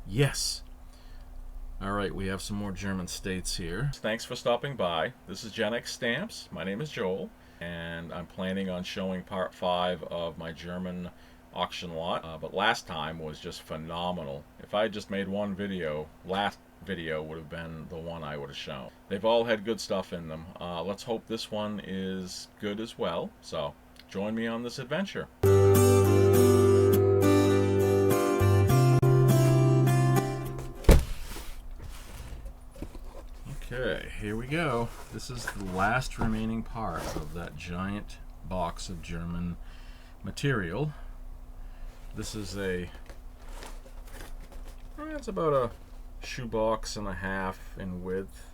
Yes. All right, we have some more German states here. Thanks for stopping by. This is Gen X Stamps. My name is Joel, and I'm planning on showing part 5 of my German auction lot. But last time was just phenomenal. If I had just made one video, last video would have been the one I would have shown. They've all had good stuff in them. Let's hope this one is good as well. So join me on this adventure. Okay, here we go. This is the last remaining part of that giant box of German material. This is it's about a shoebox and a half in width,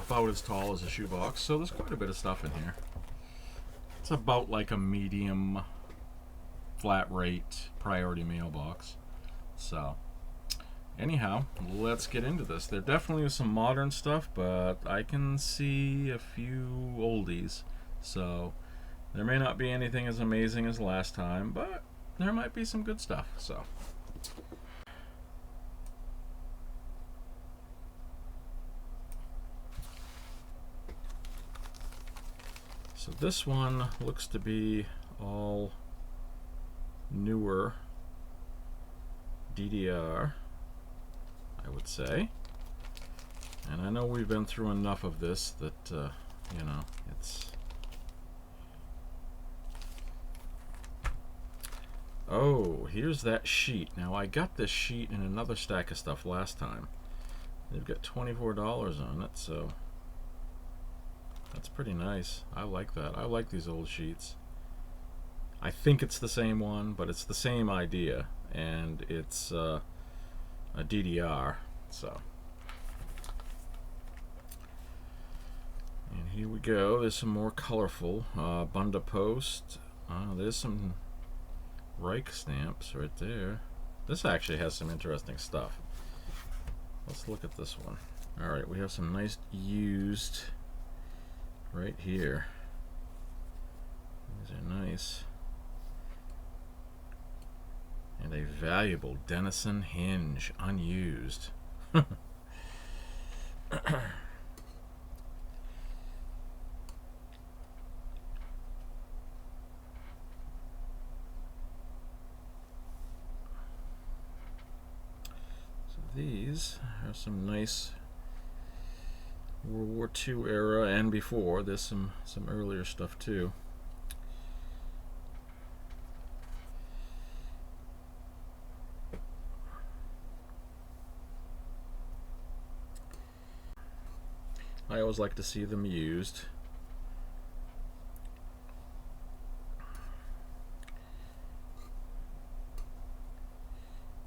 about as tall as a shoebox, so there's quite a bit of stuff in here. It's about like a medium flat rate priority mailbox. So anyhow, let's get into this. There definitely is some modern stuff, but I can see a few oldies. So there may not be anything as amazing as last time, but there might be some good stuff. So this one looks to be all newer DDR, I would say. And I know we've been through enough of this that, you know, it's... Oh, here's that sheet. Now, I got this sheet in another stack of stuff last time. They've got $24 on it, so that's pretty nice. I like that. I like these old sheets. I think it's the same one, but it's the same idea, and it's a DDR. So, and here we go. There's some more colorful Bundepost. There's some Reich stamps right there. This actually has some interesting stuff. Let's look at this one. All right, we have some nice used right here. These are nice. And a valuable Denison hinge, unused. So these are some nice World War II era and before. There's some earlier stuff too. I always like to see them used.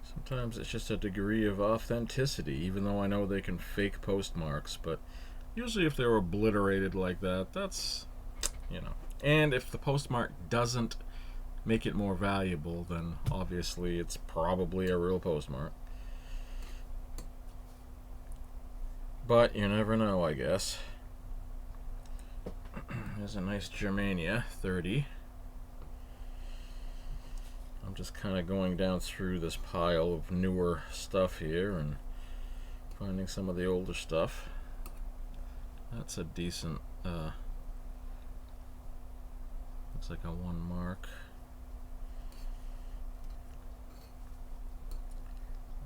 Sometimes it's just a degree of authenticity, even though I know they can fake postmarks, but usually if they're obliterated like that, that's, you know. And if the postmark doesn't make it more valuable, then obviously it's probably a real postmark. But you never know, I guess. There's a nice Germania 30. I'm just kind of going down through this pile of newer stuff here and finding some of the older stuff. That's a decent, looks like a 1 mark.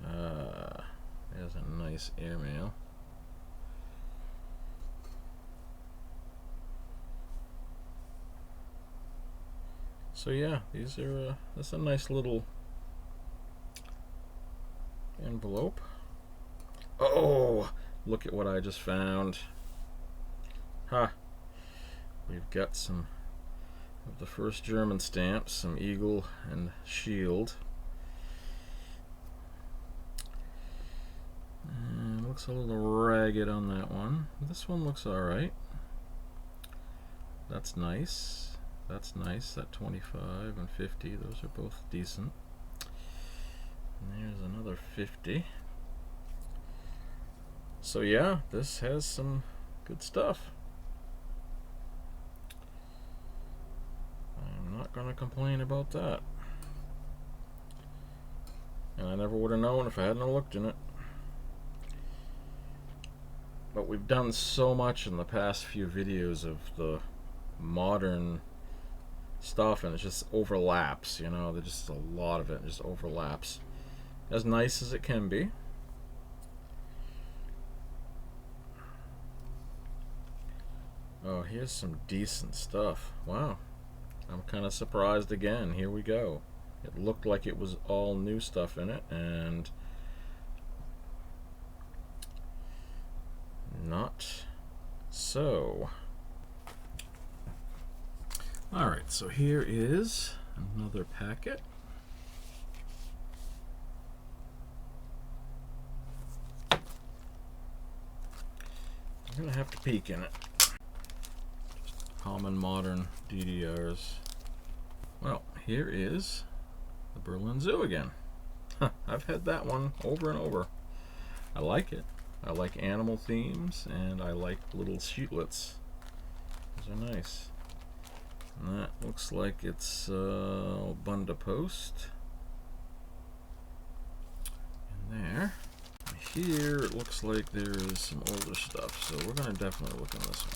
There's a nice airmail. So yeah, these are that's a nice little envelope. Oh, look at what I just found. Ha! We've got some of the first German stamps, some eagle and shield. And looks a little ragged on that one. This one looks alright. That's nice. That's nice. That 25 and 50, those are both decent. And there's another 50. So yeah, this has some good stuff. I'm not going to complain about that. And I never would have known if I hadn't looked in it. But we've done so much in the past few videos of the modern stuff, and it just overlaps, you know. There's just a lot of it just overlaps. As nice as it can be. Oh, here's some decent stuff. Wow. I'm kind of surprised again. Here we go. It looked like it was all new stuff in it, and not so. Alright, so here is another packet. I'm gonna have to peek in it. Just common modern DDRs. Well, here is the Berlin Zoo again. I've had that one over and over. I like it. I like animal themes, and I like little sheetlets. Those are nice. And that looks like it's Bundepost in there. Here it looks like there is some older stuff, so we're going to definitely look in this one.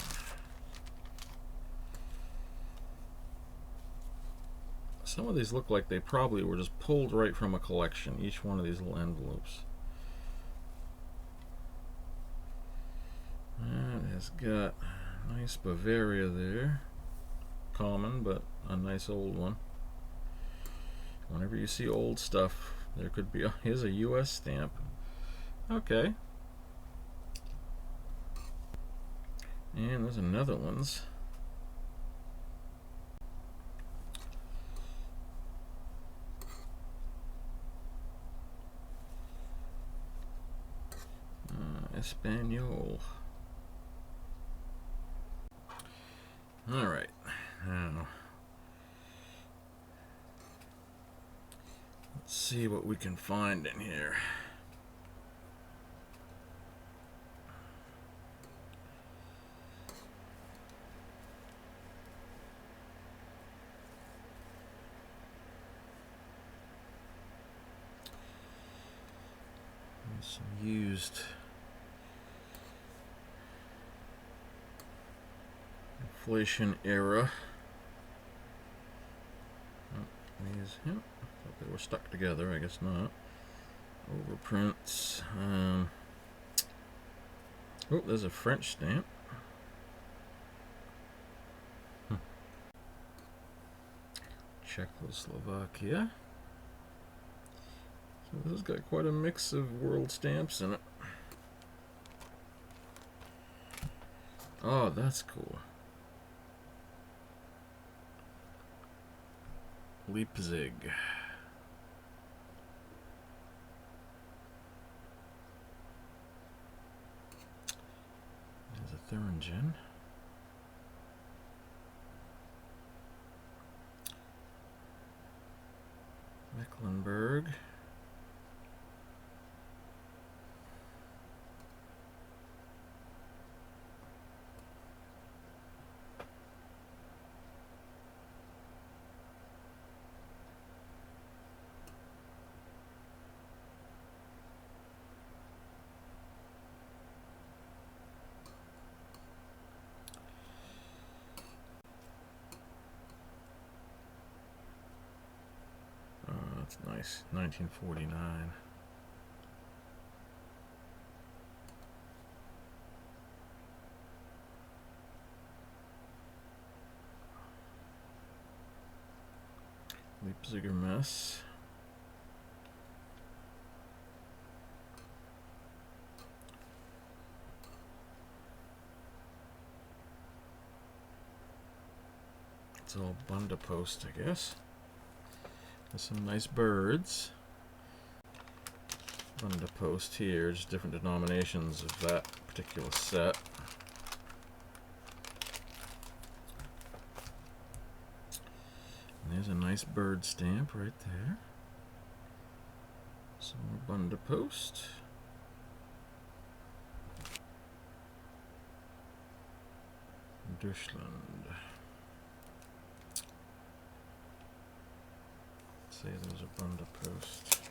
Some of these look like they probably were just pulled right from a collection, each one of these little envelopes. And it's got a nice Bavaria there. Common, but a nice old one. Whenever you see old stuff, there could be here's a US stamp. Okay. And there's a Netherlands. Espanol. All right. Now, let's see what we can find in here. There's some used inflation era. These, yep, I thought they were stuck together, I guess not. Overprints. Oh, there's a French stamp. Czechoslovakia. So this has got quite a mix of world stamps in it. Oh, that's cool. Leipzig. There's a Thuringen. Mecklenburg. That's nice. 1949. Leipziger Mess. It's all Bundepost, I guess. There's some nice birds. Bundepost here, just different denominations of that particular set. And there's a nice bird stamp right there. Some more Bundepost. Deutschland. Say those are Bundepost.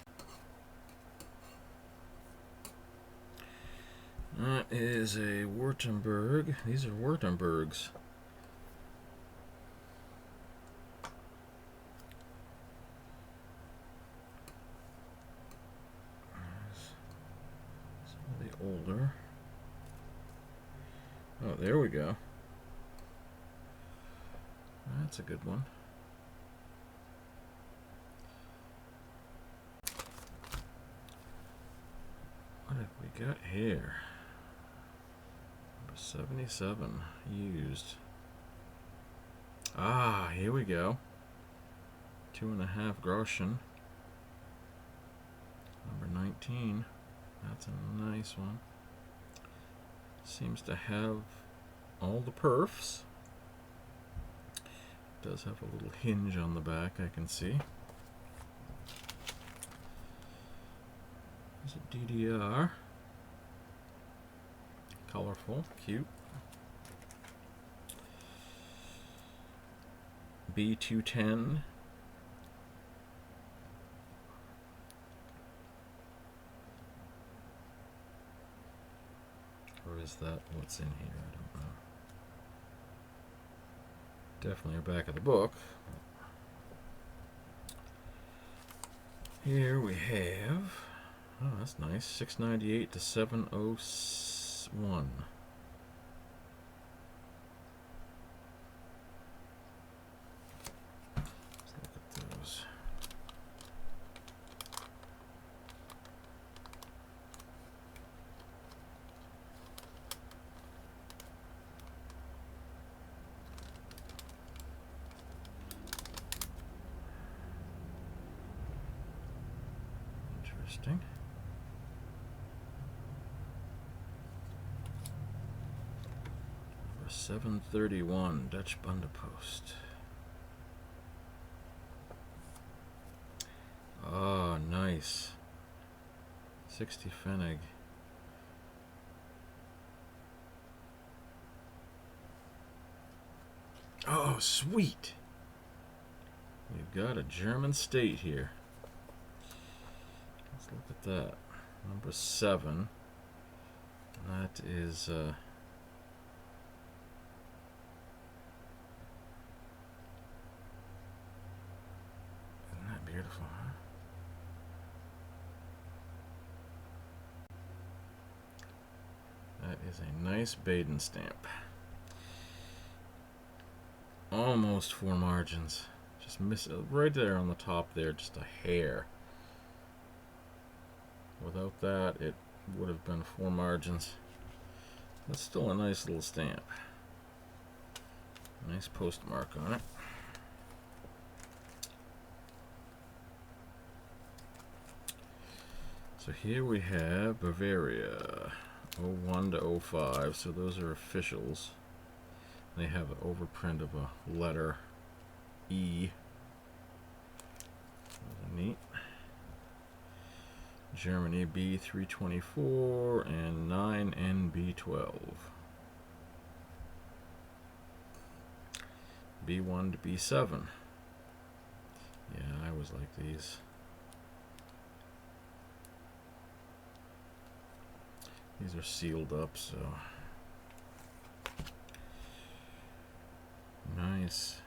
That is a Wurttemberg. These are Wurttembergs. Some of the older. Oh, there we go. That's a good one. What have we got here? Number 77, used. Ah, here we go. 2.5 groschen. Number 19. That's a nice one. Seems to have all the perfs. Does have a little hinge on the back, I can see. There's a DDR. Colorful, cute. B210. Or is that what's in here? I don't know. Definitely a back of the book. Here we have, oh, that's nice, 698 to 701. Let's look at those. Interesting. Number 731, Dutch Bundepost. Ah, nice. 60 Pfennig. Oh, sweet. We've got a German state here. Let's look at that. Number 7. That is isn't that beautiful, huh? That is a nice Baden stamp. Almost 4 margins. Just miss it right there on the top there, just a hair. Without that, it would have been 4 margins. That's still a nice little stamp. Nice postmark on it. So here we have Bavaria, 01 to 05. So those are officials. They have an overprint of a letter E. Those are neat. Germany B324 and 9NB12. B1 to B7. Yeah, I always like these. These are sealed up, so nice.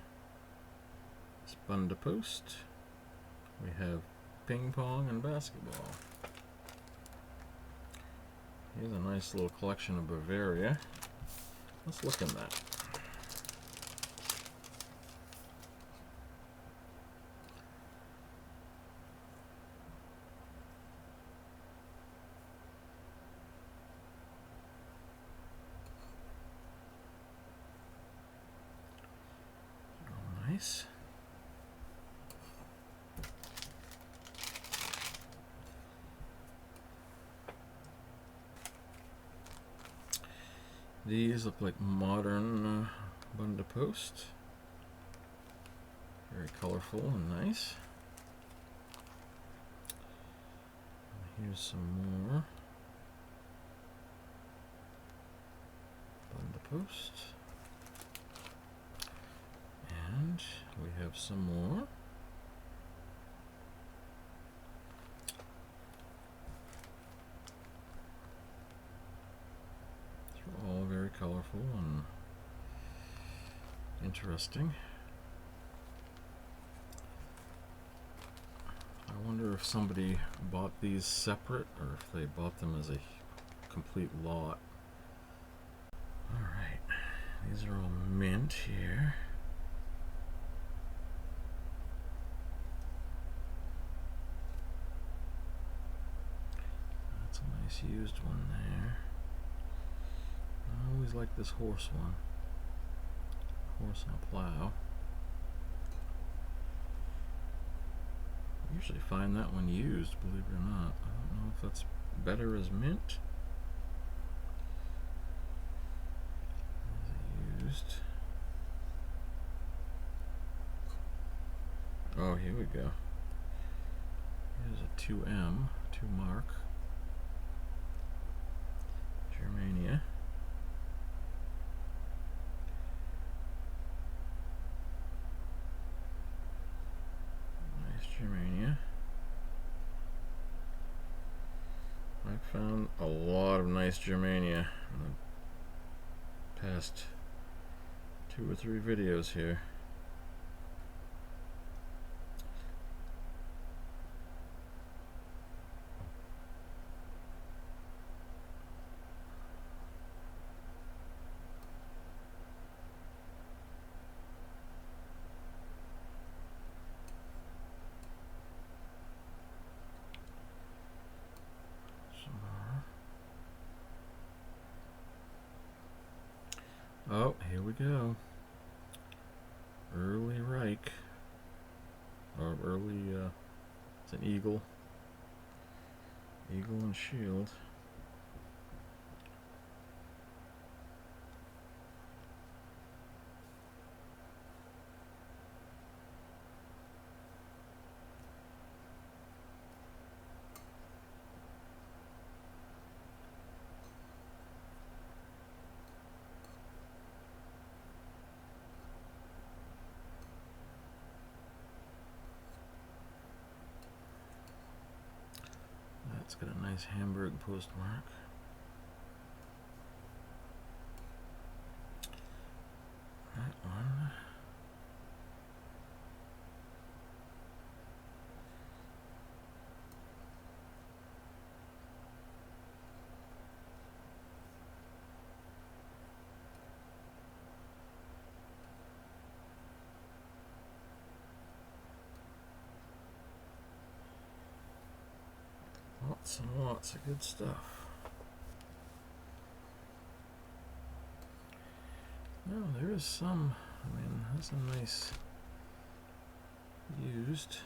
Bundepost. We have ping pong and basketball. Here's a nice little collection of Bavaria. Let's look in that. Oh, nice. These look like modern Bundepost. Very colorful and nice. And here's some more Bundepost. And we have some more. interesting. I wonder if somebody bought these separate or if they bought them as a complete lot. Alright, these are all mint here. That's a nice used one there. I always like this horse one. Horse and a plow. I usually find that one used, believe it or not. I don't know if that's better as mint. Used. Oh, here we go. Here's a 2M, 2 mark. Germania. Nice Germania. I found a lot of nice Germania in the past 2 or 3 videos here. Oh, here we go. Early Reich. Or early, it's an eagle. Eagle and shield. It's got a nice Hamburg postmark. That one. Lots and lots of good stuff. No, there is some. I mean, that's a nice used.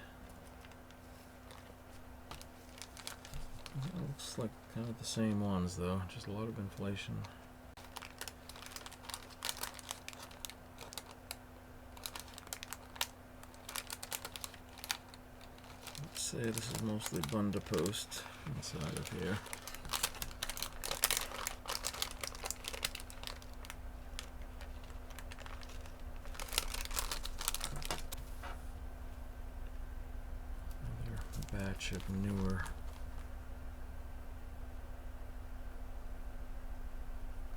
It looks like kind of the same ones though, just a lot of inflation. Let's say this is mostly Bundepost inside of here. Another batch of newer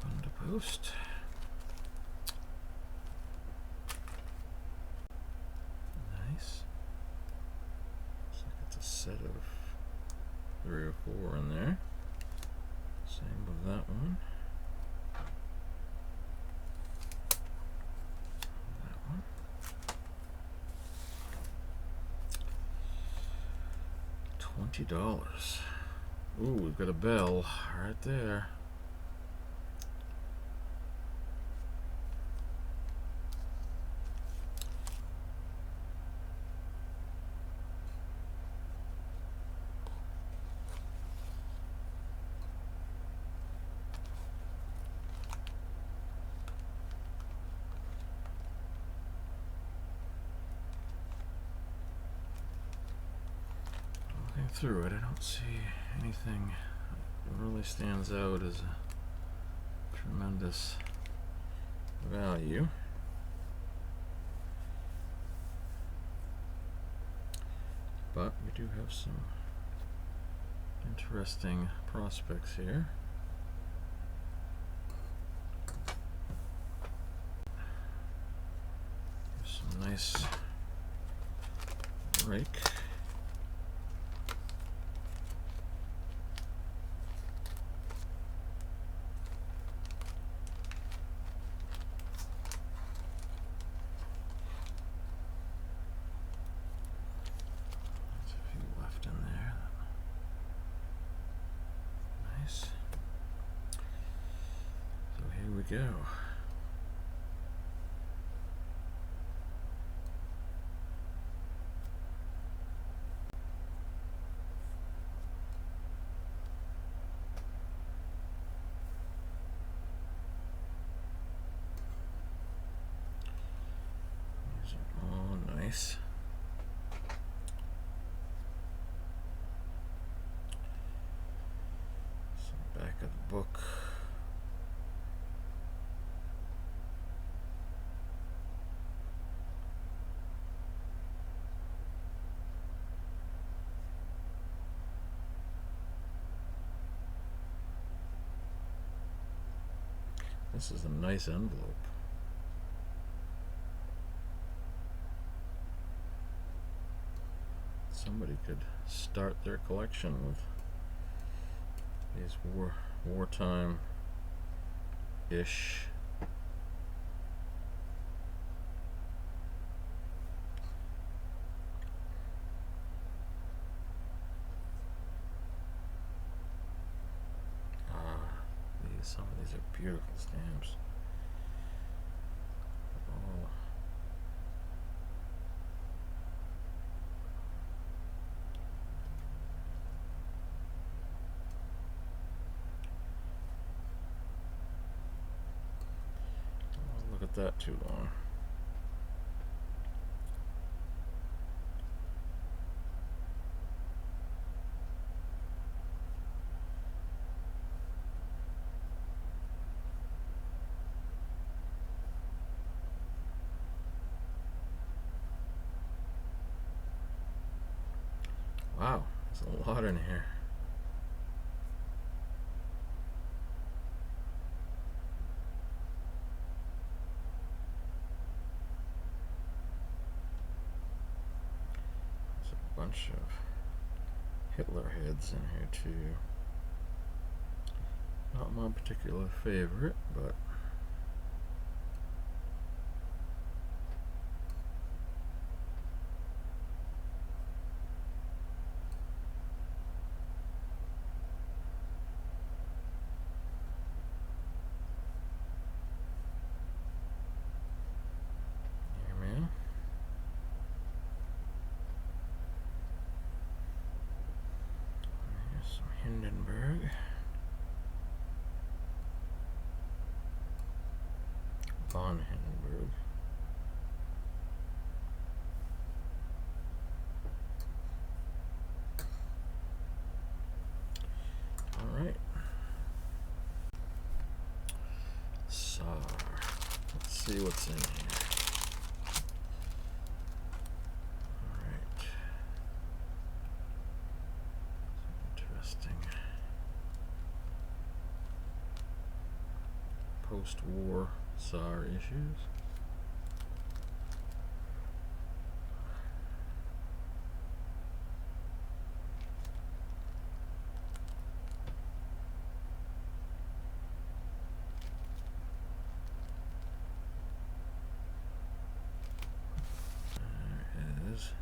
Bundepost. Nice. Looks like it's a set of 3 or 4 in there. Same with that one. That one. $20. Ooh, we've got a bell right there. Through it, I don't see anything that really stands out as a tremendous value. But we do have some interesting prospects here. nice rake. There's a few left in there. Nice. So here we go. Nice. So back of the book. This is a nice envelope. Somebody could start their collection with these wartime-ish some of these are beautiful stamps. Oh. Look at that too long. Wow, there's a lot in here. There's a bunch of Hitler heads in here too. Not my particular favorite, but Hindenburg. Von Hindenburg. All right. So, let's see what's in here. All right. Interesting. Post-war Tsar issues. There is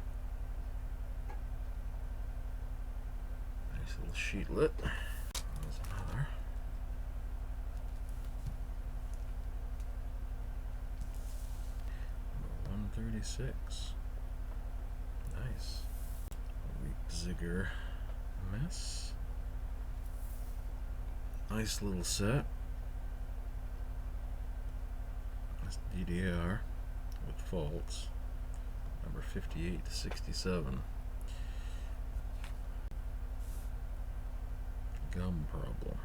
nice little sheetlet. There's another. 36. Nice. Zigger mess. Nice little set. That's DDR with faults. Number 58 to 67. Gum problem.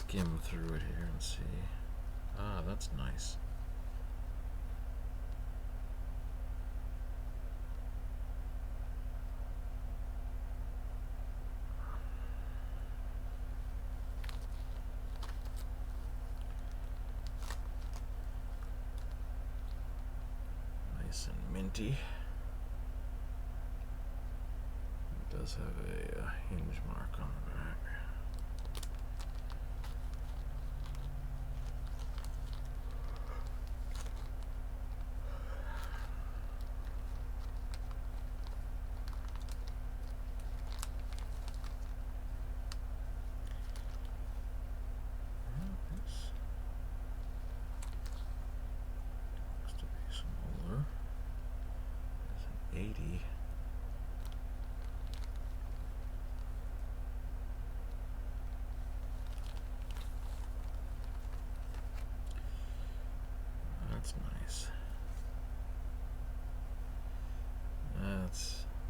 skim through it here and see. Ah, that's nice. Nice and minty. It does have a hinge mark on the back. Looks to be smaller. There's an 80. That's nice.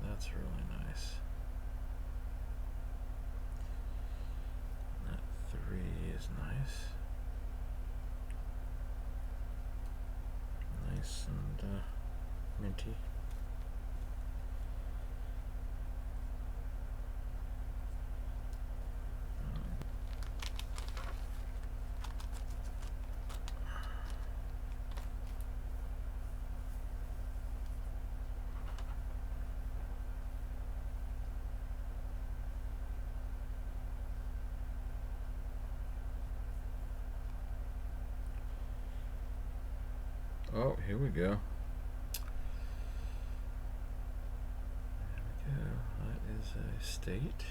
That's really nice. That 3 is nice. Nice and minty. Oh, here we go. There we go. That is a state.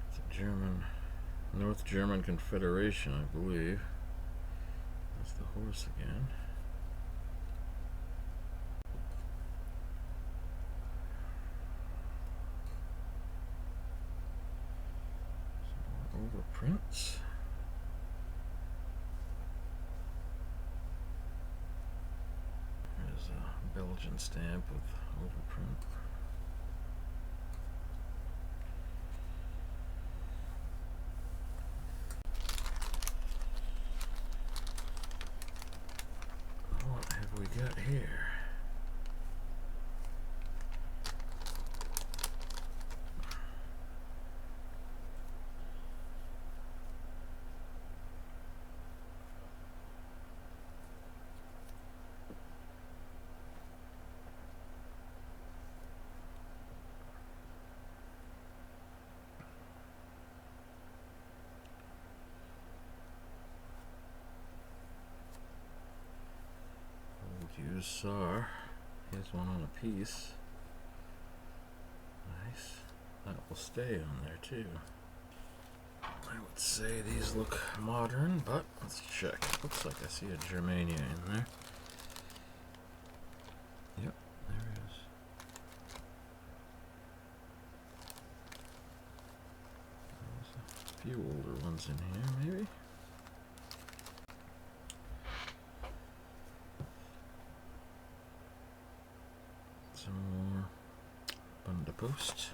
It's a German, North German Confederation, I believe. That's the horse again. Some more overprints. There's a Belgian stamp with overprint. What have we got here? Used SAR. Here's one on a piece. Nice. That will stay on there too. I would say these look modern, but let's check. Looks like I see a Germania in there. Yep, there it is. There's a few older ones in here, maybe. Some more Bundepost.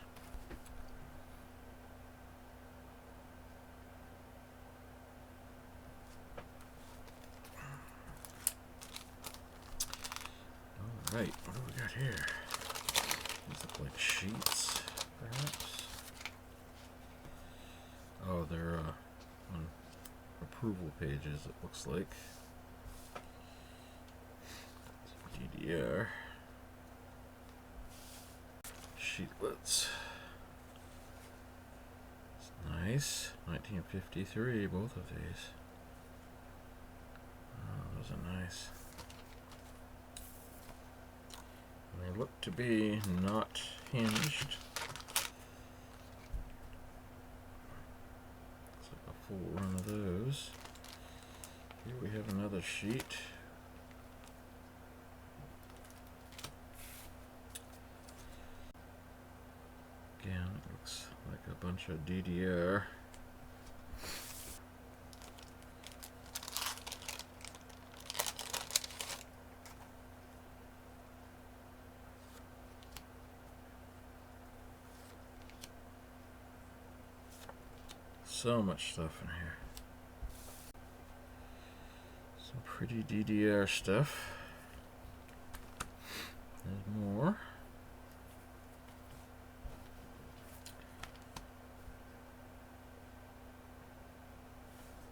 Alright, what do we got here? These look like sheets, perhaps. Oh, they're on approval pages, it looks like. DDR. Sheetlets. It's nice. 1953, both of these. Oh, those are nice. They look to be not hinged. Looks like a full run of those. Here we have another sheet. Again, it looks like a bunch of DDR. So much stuff in here. Some pretty DDR stuff. There's more.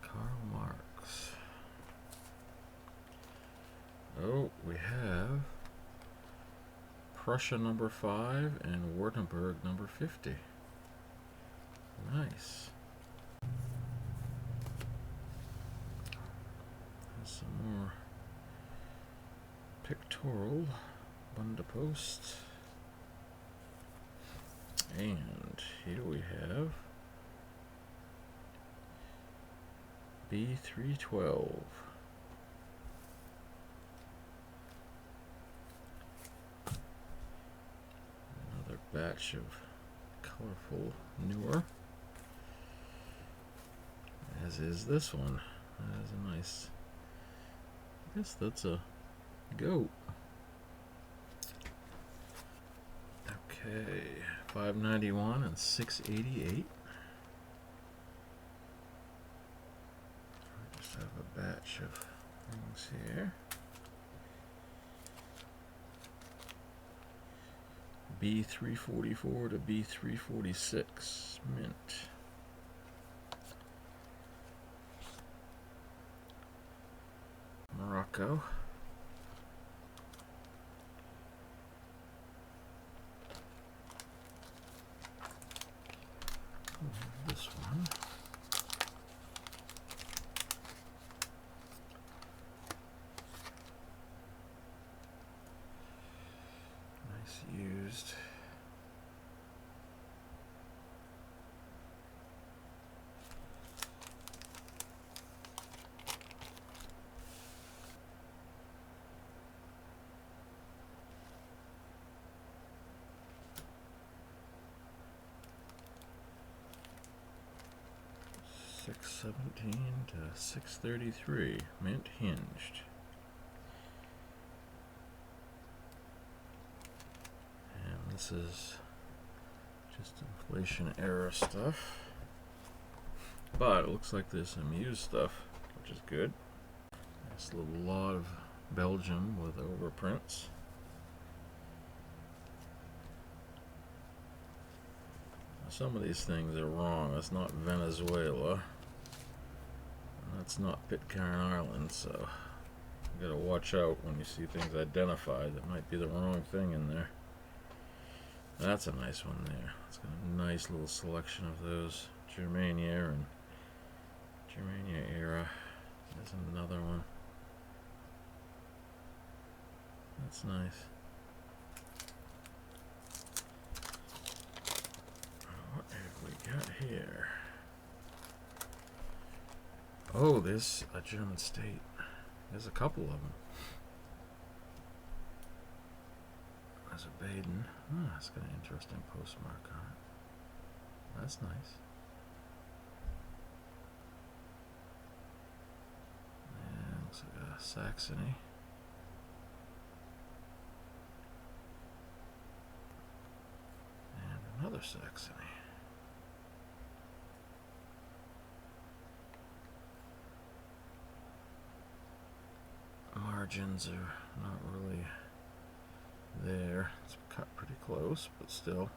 Karl Marx. Oh, we have Prussia number 5 and Wurttemberg number 50. Nice. There's some more pictorial Bundepost. And here we have B312. Another batch of colorful newer. As is this one. That is a nice, I guess that's a goat. Okay, 591 and 688. I just have a batch of things here. B344 to B346 mint. Morocco. This one. Nice used. $6.17 to $6.33, mint hinged. And this is just inflation era stuff. But it looks like there's some used stuff, which is good. Nice little lot of Belgium with overprints. Some of these things are wrong. That's not Venezuela. And that's not Pitcairn Island, so you gotta watch out when you see things identified. That might be the wrong thing in there. That's a nice one there. It's got a nice little selection of those Germania and Germania era. There's another one. That's nice. What have we got here? Oh, there's a German state. There's a couple of them. There's a Baden. Oh, it's got an interesting postmark on it. That's nice. And looks like a Saxony. And another Saxony. Margins are not really there. It's cut pretty close, but still.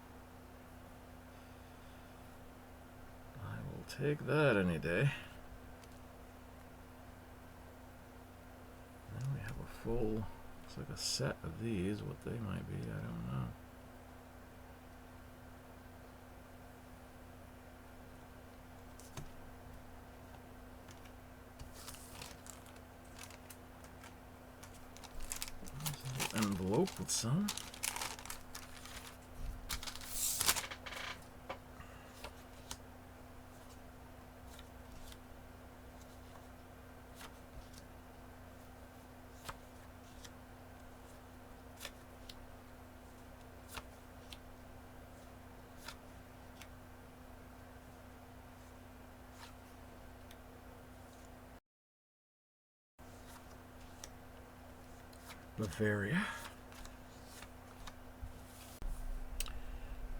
I will take that any day. Then we have a full, looks like a set of these. What they might be, I don't know. Envelope with some. Bavaria.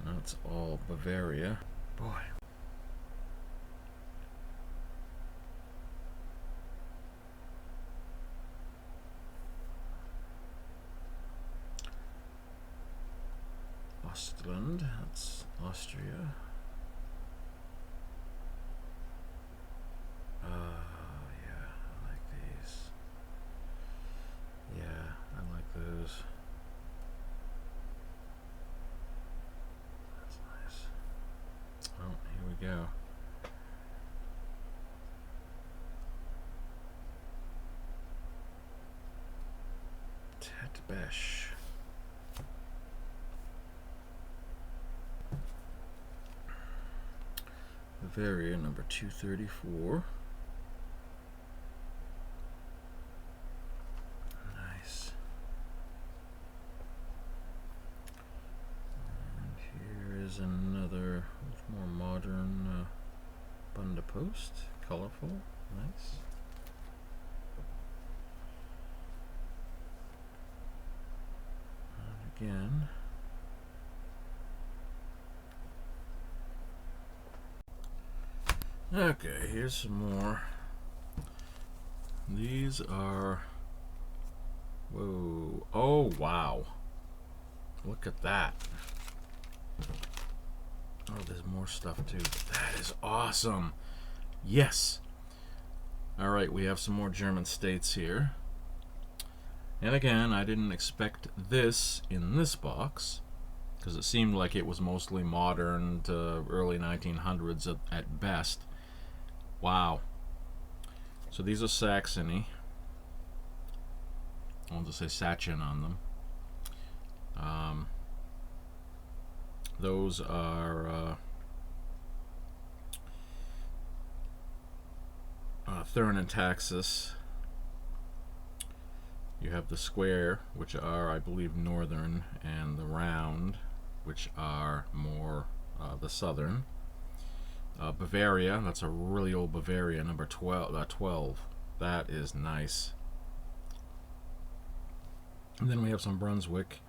That's all Bavaria. Boy. Ostland, that's Austria. Yeah, I like these. Yeah, I like those. That's nice. Oh, here we go. Besh. Bavaria, number 234. Nice. And here is another more modern Bundepost. Colorful. Nice. And again. Okay, here's some more. These are... Whoa. Oh, wow. Look at that. Oh, there's more stuff too. That is awesome. Yes. Alright, we have some more German states here. And again, I didn't expect this in this box, because it seemed like it was mostly modern to early 1900s at best. Wow. So these are Saxony. I want to say Sachin on them. Those are Thurn and Taxis. You have the square, which are, I believe, northern, and the round, which are more the southern. Bavaria, that's a really old Bavaria, number 12. That is nice. And then we have some Brunswick.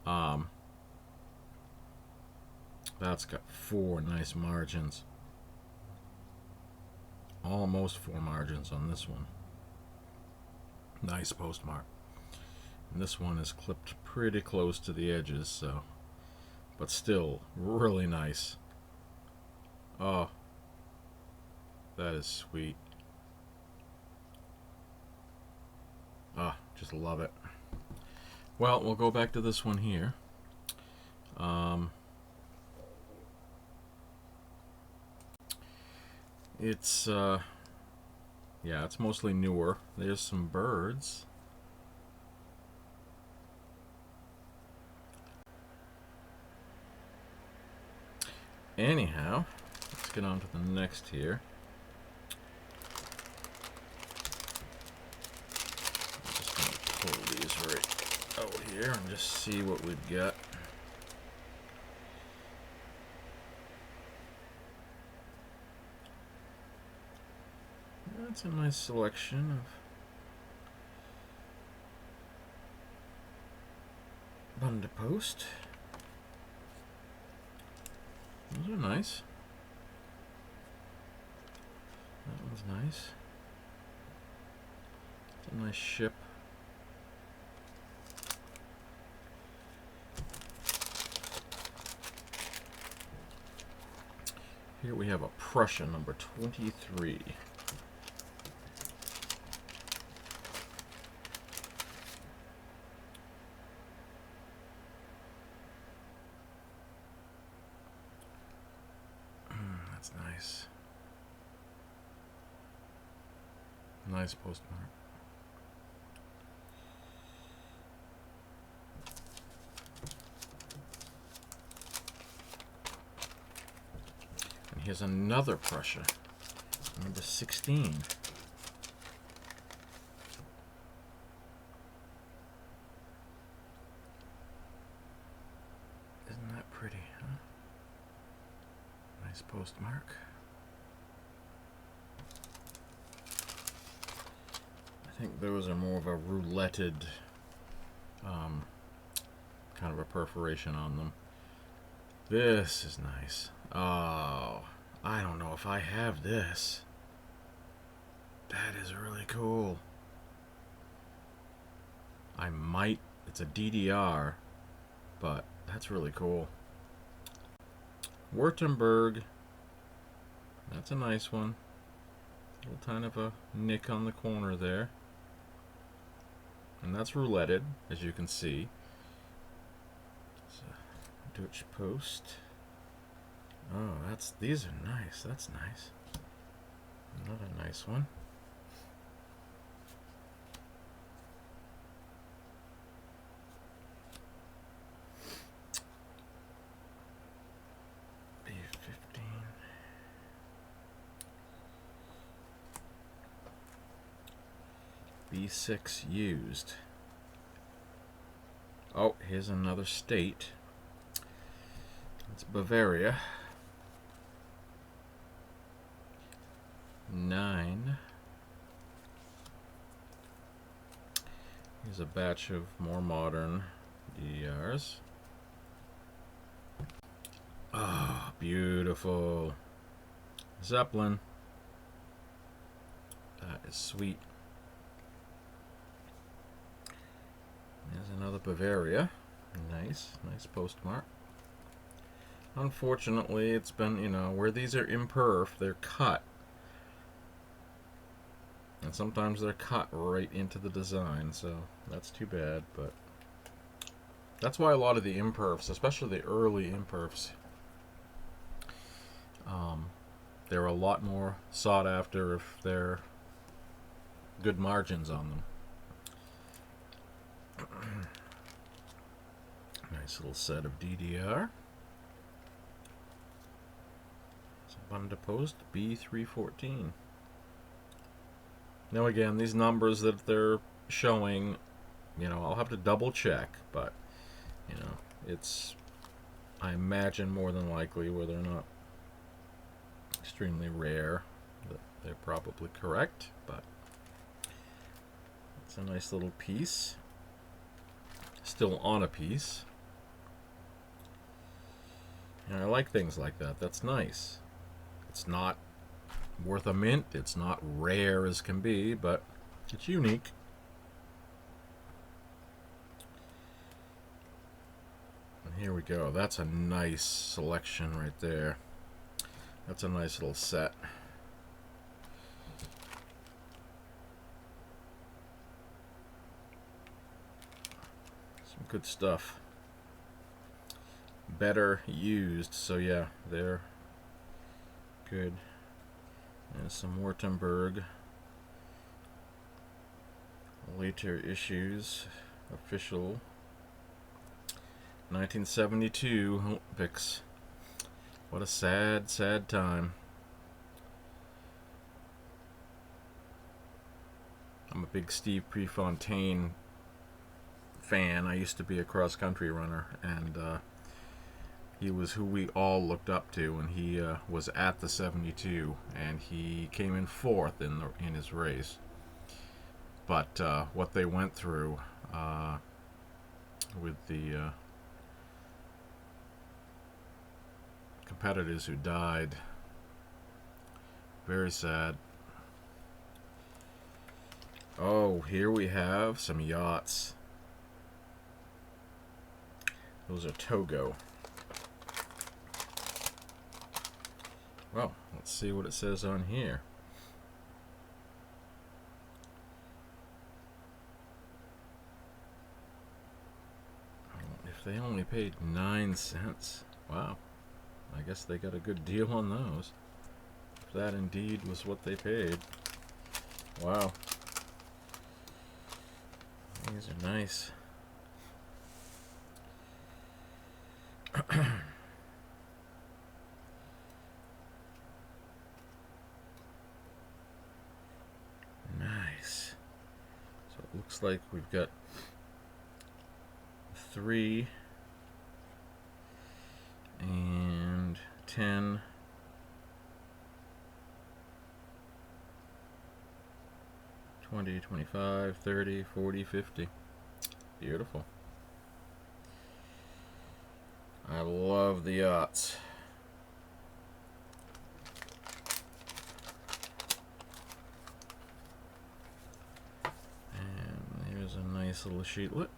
That's got 4 nice margins. Almost 4 margins on this one. Nice postmark. And this one is clipped pretty close to the edges, so, but still really nice. Oh, that is sweet. Ah, just love it. Well, we'll go back to this one here. It's yeah, it's mostly newer. There's some birds. Anyhow, let's get on to the next here. I'm just going to pull these right out here and just see what we've got. That's a nice selection of Bundepost. Those are nice. That one's nice. It's a nice ship. Here we have a Prussia, number 23. That's nice. Nice postmark. And here's another Prussia, number 16. Isn't that pretty, huh? Nice postmark. I think those are more of a rouletted kind of a perforation on them. This is nice. Oh, I don't know if I have this. That is really cool. I might. It's a DDR, but That's really cool. Wurttemberg. That's a nice one. A little kind of a nick on the corner there. And that's rouletted, as you can see. It's a Dutch Post. Oh, these are nice. That's nice. Another nice one. V15. B6 used. Oh, here's another state. It's Bavaria. 9. Here's a batch of more modern DDRs. Ah, oh, beautiful. Zeppelin. That is sweet. There's another Bavaria. Nice postmark. Unfortunately, it's been, where these are imperf, they're cut. And sometimes they're cut right into the design, so that's too bad, but that's why a lot of the imperfs, especially the early imperfs, they're a lot more sought after if they're good margins on them. Nice little set of DDR. It's a Bundepost B314. Now again, these numbers that they're showing, I'll have to double check, but, it's, I imagine more than likely, where they're not extremely rare, that they're probably correct, but it's a nice little piece. Still on a piece. And I like things like that. That's nice. It's not worth a mint. It's not rare as can be, but it's unique. And here we go. That's a nice selection right there. That's a nice little set. Some good stuff. Better used, so yeah, they're good. And some Wurttemberg later issues, official 1972 Olympics. What a sad, sad time. I'm a big Steve Prefontaine fan. I used to be a cross-country runner, and he was who we all looked up to, and he was at the 72, and he came in 4th in his race. But what they went through with the competitors who died, very sad. Oh, here we have some yachts. Those are Togo. Well, let's see what it says on here. If they only paid 9 cents. Wow. I guess they got a good deal on those. If that indeed was what they paid. Wow. These are nice. Nice. So it looks like we've got 3 and 10, 20, 25, 30, 40, 50. Beautiful. I love the yachts. And here's a nice little sheetlet.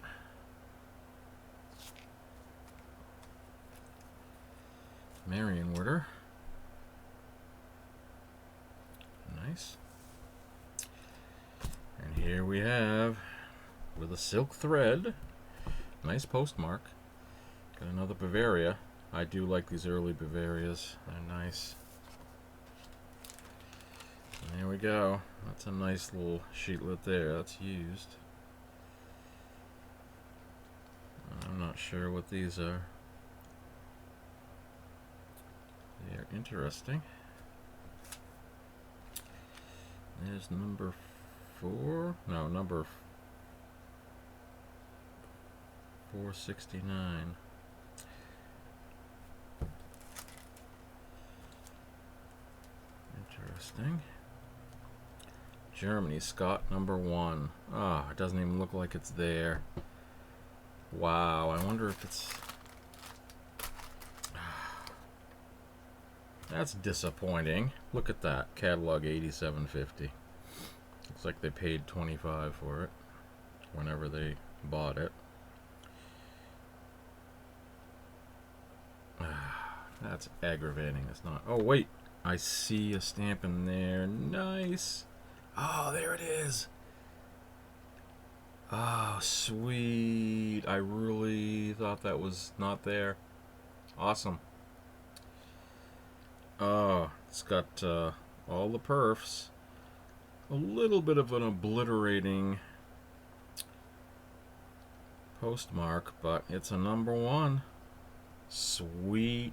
Marienwerder. Nice. And here we have, with a silk thread, nice postmark. Got another Bavaria. I do like these early Bavarias. They're nice. And there we go. That's a nice little sheetlet there. That's used. I'm not sure what these are. They're interesting. There's number 4. No, number 469. Interesting. Germany, Scott, number 1. Ah, it doesn't even look like it's there. Wow, I wonder if it's... That's disappointing. Look at that. Catalog 8750. Looks like they paid $25 for it whenever they bought it. That's aggravating. It's not. Oh, wait. I see a stamp in there. Nice. Oh, there it is. Oh, sweet. I really thought that was not there. Awesome. Oh, it's got all the perfs. A little bit of an obliterating postmark, but it's a number 1. Sweet.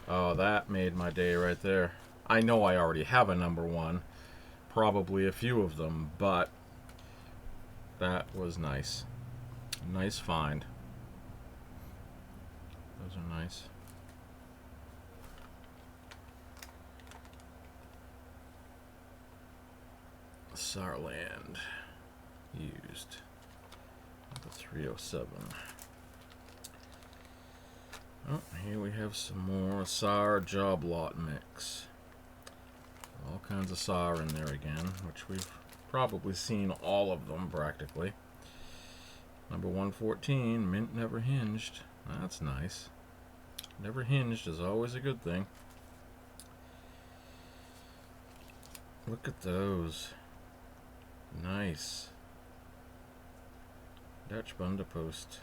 Oh, that made my day right there. I know I already have a number 1. Probably a few of them, but that was nice. Nice find. Those are nice. Saarland used. Number 307. Oh, here we have some more Saar job lot mix. All kinds of Saar in there again, which we've probably seen all of them practically. Number 114, mint never hinged. That's nice. Never hinged is always a good thing. Look at those. Nice. Dutch Bundepost.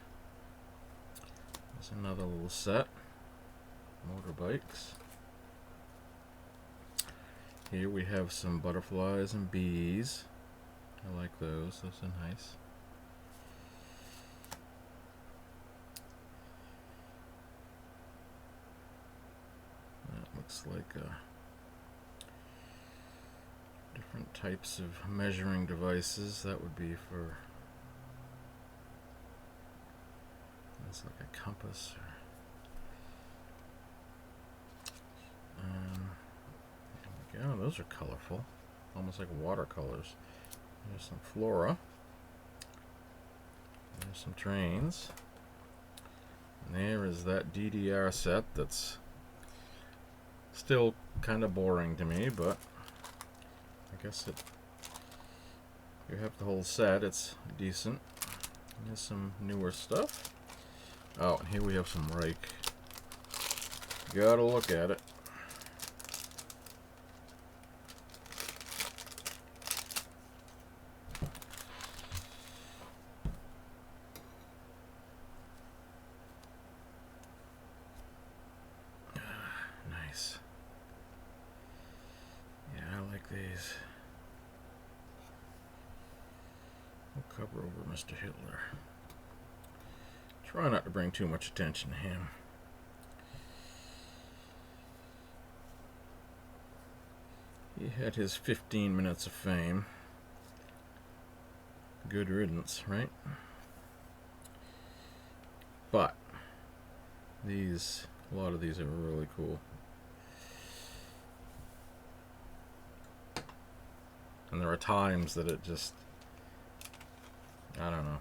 There's another little set. Motorbikes. Here we have some butterflies and bees. I like those. Those are nice. That looks like different types of measuring devices. That would be for... It's like a compass. There we go. Those are colorful, almost like watercolors. There's some flora. There's some trains. And there is that DDR set that's still kind of boring to me, but I guess if you have the whole set, it's decent. There's some newer stuff. Oh, here we have some Reich. Gotta look at it. Nice. Yeah, I like these. We'll cover over Mr. Hitler. Try not to bring too much attention to him. He had his 15 minutes of fame. Good riddance, right? But these, a lot of these are really cool. And there are times that it just, I don't know.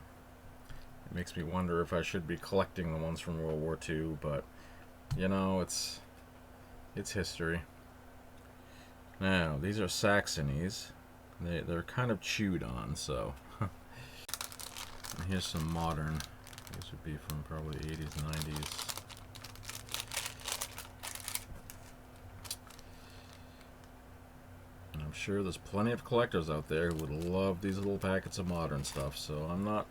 It makes me wonder if I should be collecting the ones from World War II, but you know, it's history. Now, these are Saxonies. They're kind of chewed on, so. And here's some modern These would be from probably 80s, 90s. And I'm sure there's plenty of collectors out there who would love these little packets of modern stuff, so I'm not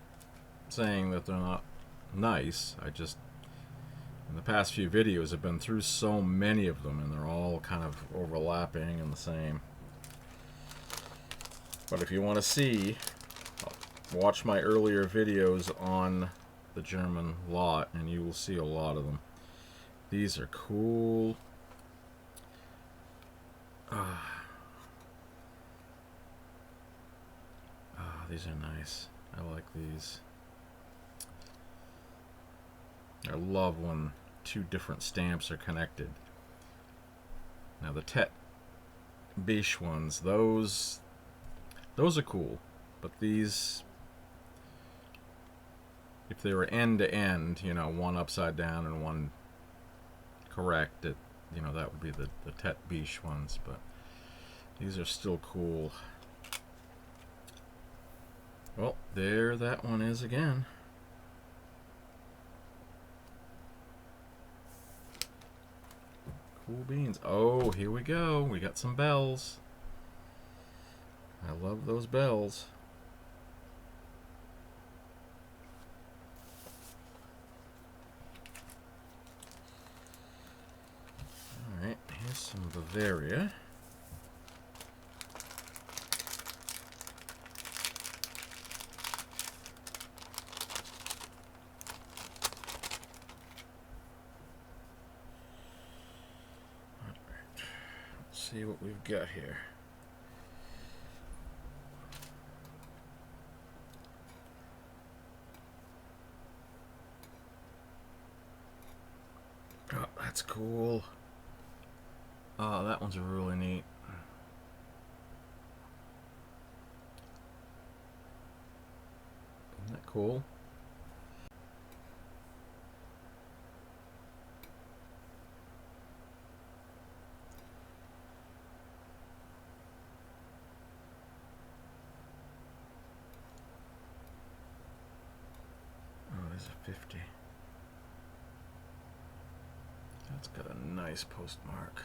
saying that they're not nice. I just, in the past few videos, I've been through so many of them, and they're all kind of overlapping and the same. But if you want to see, watch my earlier videos on the German lot, and you will see a lot of them. These are cool. These are nice. I like these. I love when two different stamps are connected. Now the Tet Biche ones, those are cool, but these, if they were end to end, you know, one upside down and one correct, it, you know, that would be the Tet Biche ones, but these are still cool. Well, there that one is again. Cool beans. Oh, here we go. We got some bells. I love those bells. Alright, here's some Bavaria. See what we've got here. Oh, that's cool. Oh, that one's really neat. Isn't that cool? There's a 50. That's got a nice postmark.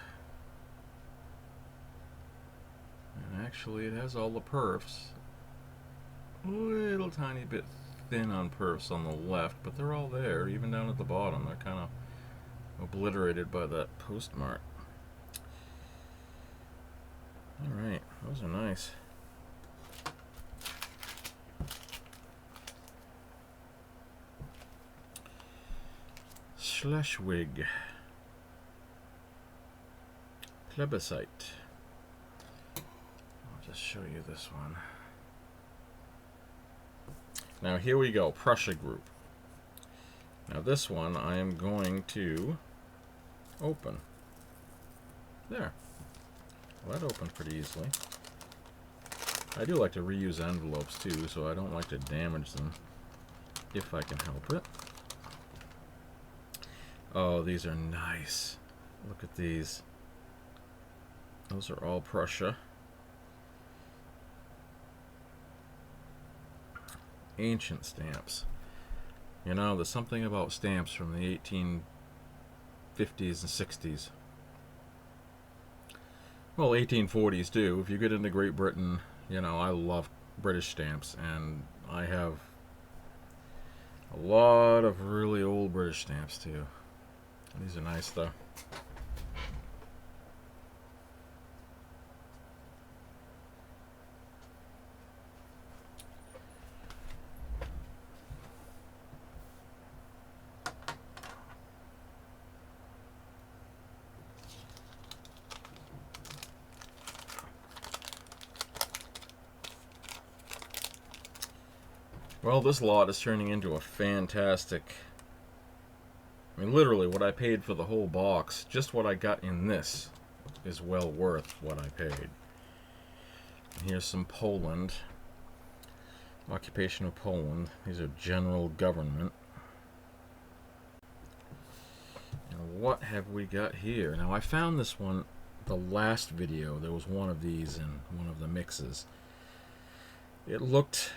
And actually it has all the perfs. A little tiny bit thin on perfs on the left, but they're all there, even down at the bottom. They're kind of obliterated by that postmark. Alright, those are nice. Schleswig plebiscite. I'll just show you this one. Now here we go, Prussia group. Now this one I am going to open. There. Well, that opened pretty easily. I do like to reuse envelopes too, so I don't like to damage them if I can help it. Oh, these are nice. Look at these. Those are all Prussia. Ancient stamps. You know, there's something about stamps from the 1850s and 60s. Well, 1840s too. If you get into Great Britain, you know, I love British stamps, and I have a lot of really old British stamps too. These are nice though. Well, this lot is turning into a fantastic... I mean, literally, what I paid for the whole box, just what I got in this, is well worth what I paid. And here's some Poland. Occupation of Poland. These are general government. And what have we got here? Now, I found this one, the last video. There was one of these in one of the mixes. It looked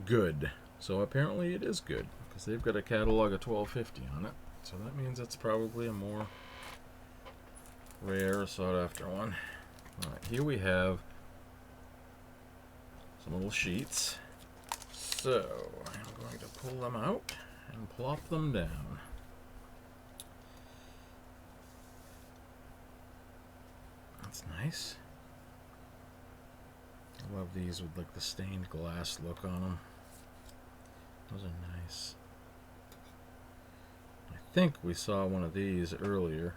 good. So apparently it is good, because they've got a catalog of 1250 on it. So that means it's probably a more rare, sought after one. Alright, here we have some little sheets. So I'm going to pull them out and plop them down. That's nice. I love these with like the stained glass look on them. Those are nice. I think we saw one of these earlier,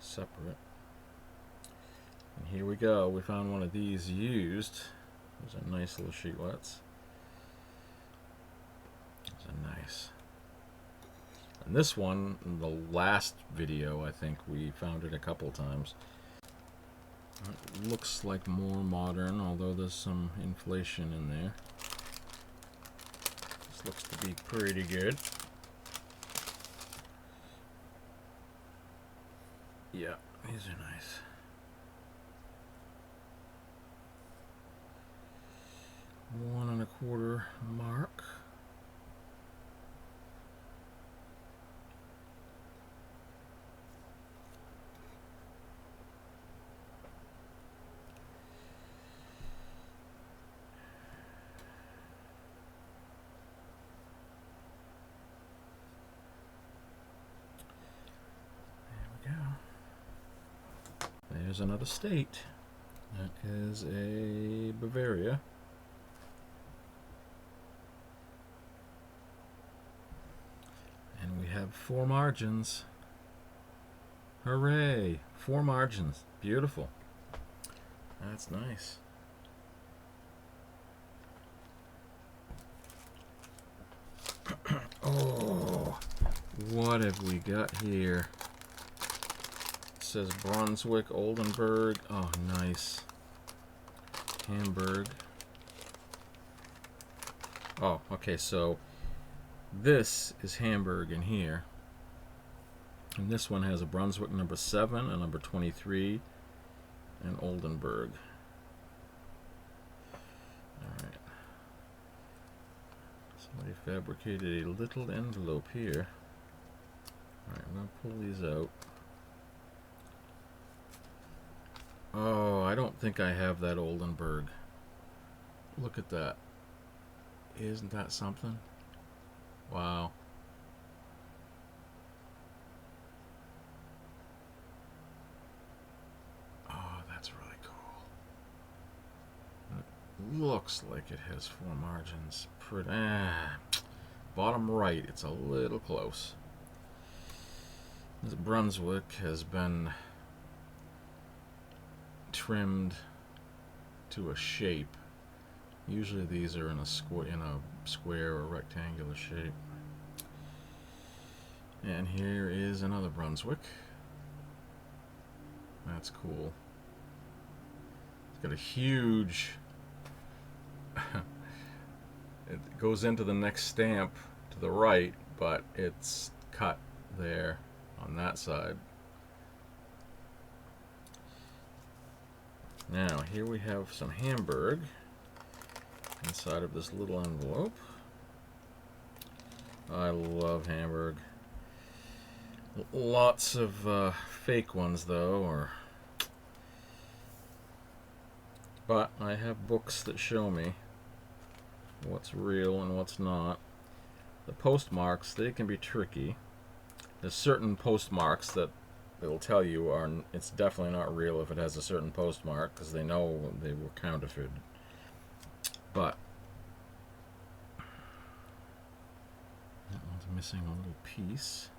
separate. And here we go. We found one of these used. Those are nice little sheetlets. Those are nice. And this one, in the last video, I think we found it a couple times. It looks like more modern, although there's some inflation in there. This looks to be pretty good. Yeah, these are nice. $1.25 mark. There's another state. That is a Bavaria. And we have 4 margins. Hooray! 4 margins. Beautiful. That's nice. Oh, what have we got here? Says Brunswick, Oldenburg. Oh, nice. Hamburg. Oh, okay, so this is Hamburg in here. And this one has a Brunswick number 7, a number 23, and Oldenburg. Alright. Somebody fabricated a little envelope here. Alright, I'm going to pull these out. Oh, I don't think I have that Oldenburg. Look at that. Isn't that something? Wow. Oh, that's really cool. It looks like it has 4 margins. Bottom right, it's a little close. This Brunswick has been trimmed to a shape. Usually these are in a square or rectangular shape. And here is another Brunswick. That's cool. It's got a huge it goes into the next stamp to the right, but it's cut there on that side. Now, here we have some Hamburg inside of this little envelope. I love Hamburg. Lots of fake ones, though, but I have books that show me what's real and what's not. The postmarks, they can be tricky. There's certain postmarks that they'll tell you it's definitely not real if it has a certain postmark, because they know they were counterfeited. But that one's missing a little piece.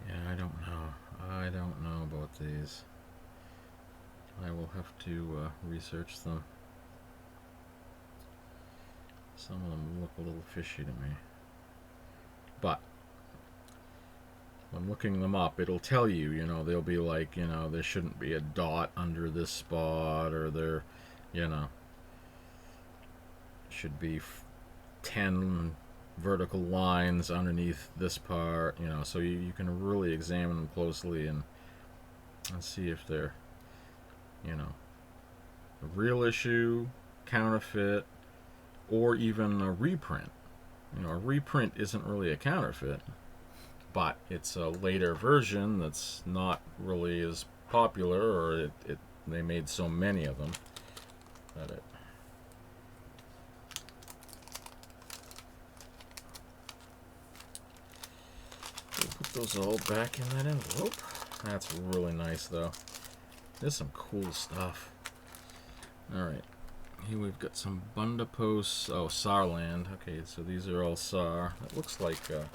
Yeah, I don't know about these. I will have to research them. Some of them look a little fishy to me. But when looking them up, it'll tell you, they'll be like, there shouldn't be a dot under this spot, or there, should be 10 vertical lines underneath this part, so you can really examine them closely and see if they're, a real issue, counterfeit, or even a reprint. You know, a reprint isn't really a counterfeit, but it's a later version that's not really as popular, or they made so many of them that it. We'll put those all back in that envelope. That's really nice, though. There's some cool stuff. Alright, here we've got some Bundepost. Oh, Saarland. Okay, so these are all Saar. That looks like a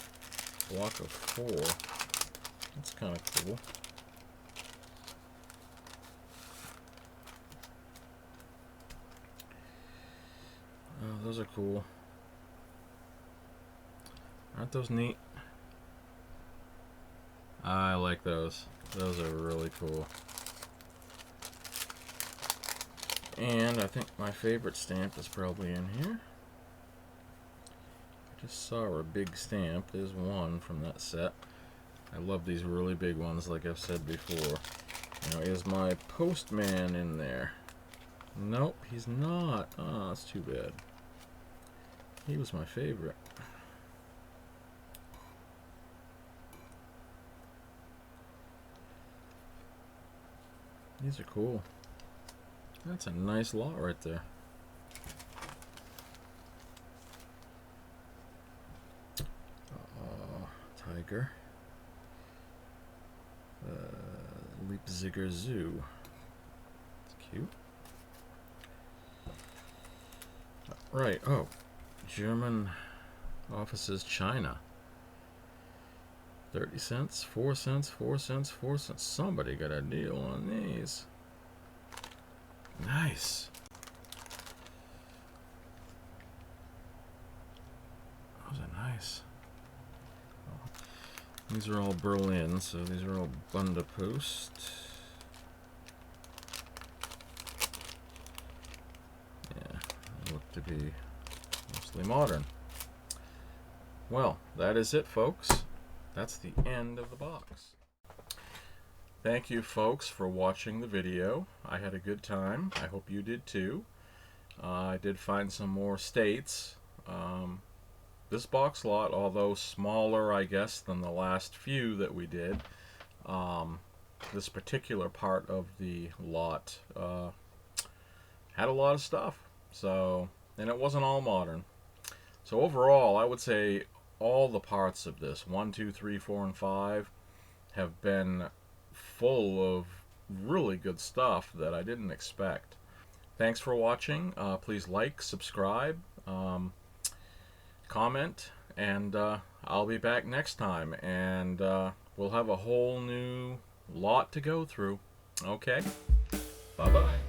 block of 4. That's kind of cool. Oh, those are cool. Aren't those neat? I like those. Those are really cool. And I think my favorite stamp is probably in here. I just saw a big stamp. There's one from that set. I love these really big ones, like I've said before. Now, is my postman in there? Nope, he's not. Oh, that's too bad. He was my favorite. These are cool. That's a nice lot right there. Tiger. Leipziger Zoo. It's cute. Right. Oh, German offices, China. 30 cents, 4 cents, 4 cents, 4 cents. Somebody got a deal on these. Nice. Those are nice. Oh. These are all Berlin, so these are all Bundepost. Yeah, they look to be mostly modern. Well, that is it, folks. That's the end of the box. Thank you, folks, for watching the video. I had a good time. I hope you did too. I did find some more states. This box lot, although smaller, I guess, than the last few that we did, this particular part of the lot had a lot of stuff. So, and it wasn't all modern. So overall, I would say all the parts of this, 1, 2, 3, 4, and 5, have been full of really good stuff that I didn't expect. Thanks for watching. Please like, subscribe, comment, and I'll be back next time, and we'll have a whole new lot to go through. Okay? Bye-bye.